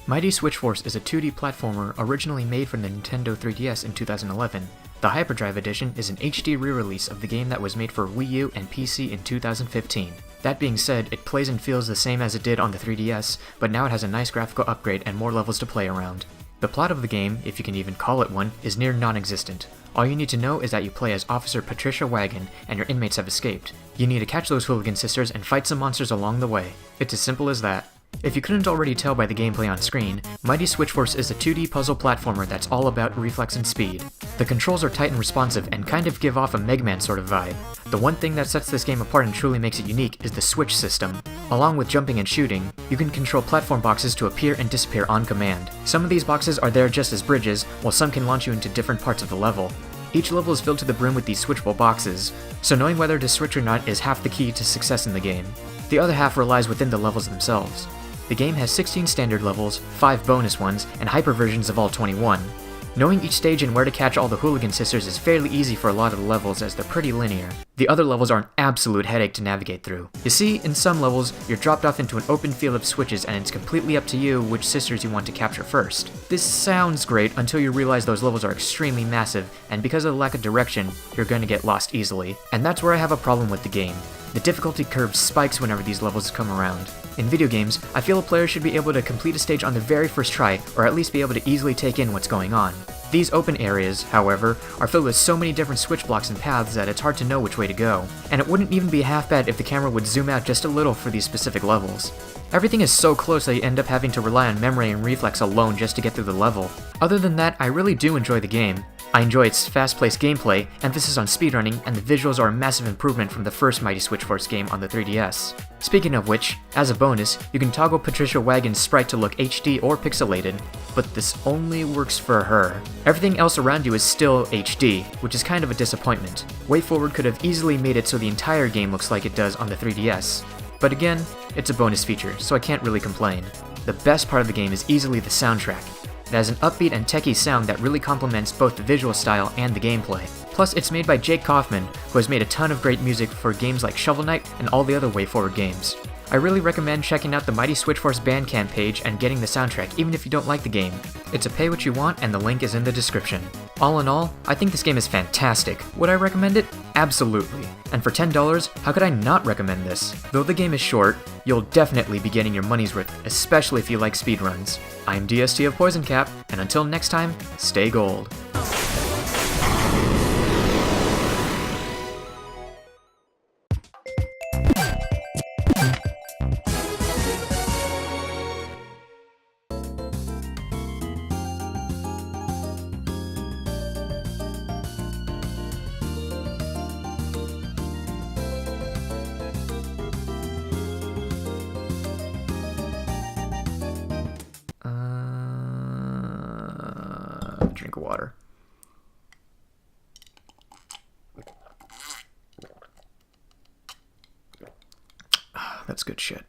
Mighty Switch Force is a 2D platformer originally made for the Nintendo 3DS in 2011. The Hyperdrive Edition is an HD re-release of the game that was made for Wii U and PC in 2015. That being said, it plays and feels the same as it did on the 3DS, but now it has a nice graphical upgrade and more levels to play around. The plot of the game, if you can even call it one, is near non-existent. All you need to know is that you play as Officer Patricia Wagon, and your inmates have escaped. You need to catch those hooligan sisters and fight some monsters along the way. It's as simple as that. If you couldn't already tell by the gameplay on screen, Mighty Switch Force is a 2D puzzle platformer that's all about reflex and speed. The controls are tight and responsive and kind of give off a Mega Man sort of vibe. The one thing that sets this game apart and truly makes it unique is the switch system. Along with jumping and shooting, you can control platform boxes to appear and disappear on command. Some of these boxes are there just as bridges, while some can launch you into different parts of the level. Each level is filled to the brim with these switchable boxes, so knowing whether to switch or not is half the key to success in the game. The other half relies within the levels themselves. The game has 16 standard levels, 5 bonus ones, and hyper versions of all 21. Knowing each stage and where to catch all the hooligan sisters is fairly easy for a lot of the levels as they're pretty linear. The other levels are an absolute headache to navigate through. You see, in some levels, you're dropped off into an open field of switches and it's completely up to you which sisters you want to capture first. This sounds great until you realize those levels are extremely massive, and because of the lack of direction, you're going to get lost easily. And that's where I have a problem with the game. The difficulty curve spikes whenever these levels come around. In video games, I feel a player should be able to complete a stage on the very first try, or at least be able to easily take in what's going on. These open areas, however, are filled with so many different switch blocks and paths that it's hard to know which way to go. And it wouldn't even be half bad if the camera would zoom out just a little for these specific levels. Everything is so close that you end up having to rely on memory and reflex alone just to get through the level. Other than that, I really do enjoy the game. I enjoy its fast-paced gameplay, emphasis on speedrunning, and the visuals are a massive improvement from the first Mighty Switch Force game on the 3DS. Speaking of which, as a bonus, you can toggle Patricia Wagon's sprite to look HD or pixelated, but this only works for her. Everything else around you is still HD, which is kind of a disappointment. WayForward could have easily made it so the entire game looks like it does on the 3DS. But again, it's a bonus feature, so I can't really complain. The best part of the game is easily the soundtrack. It has an upbeat and techy sound that really complements both the visual style and the gameplay. Plus, it's made by Jake Kaufman, who has made a ton of great music for games like Shovel Knight and all the other WayForward games. I really recommend checking out the Mighty Switch Force Bandcamp page and getting the soundtrack even if you don't like the game. It's a pay what you want and the link is in the description. All in all, I think this game is fantastic. Would I recommend it? Absolutely. And for $10, how could I not recommend this? Though the game is short, you'll definitely be getting your money's worth, especially if you like speedruns. I'm DST of PoisonCap, and until next time, stay gold. Drink of water. That's good shit.